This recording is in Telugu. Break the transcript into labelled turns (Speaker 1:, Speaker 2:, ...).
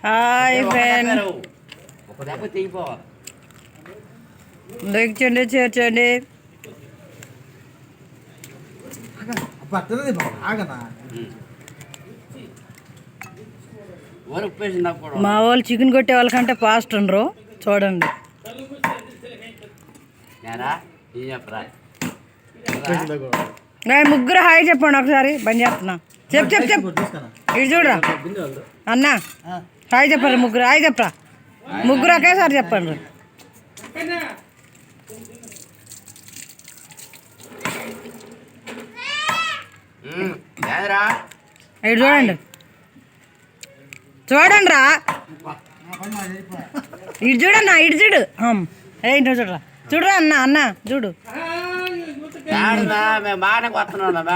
Speaker 1: హాయ్ ఫ్రెండ్, లైక్ చేయండి, షేర్ చేయండి. మా వాళ్ళు చికెన్ కొట్టే వాళ్ళకంటే ఫాస్ట్ ఉండరు, చూడండి. ముగ్గురు హాయ్ చెప్పండి ఒకసారి. బంద్ చేస్తున్నా. చెప్పు చెప్పు చెప్పు. ఇటు చూడరా అన్న, హాయ్ చెప్పండి. ముగ్గురు హాయ్ చెప్పరా. ముగ్గురు ఒకేసారి చెప్పండి. ఇటు చూడండి, చూడండి రా. ఇటు చూడన్నా, ఇటు చూడు. ఏంటో చూడరా, చూడరా అన్న. అన్న చూడు.
Speaker 2: బాగానే వస్తున్నాం.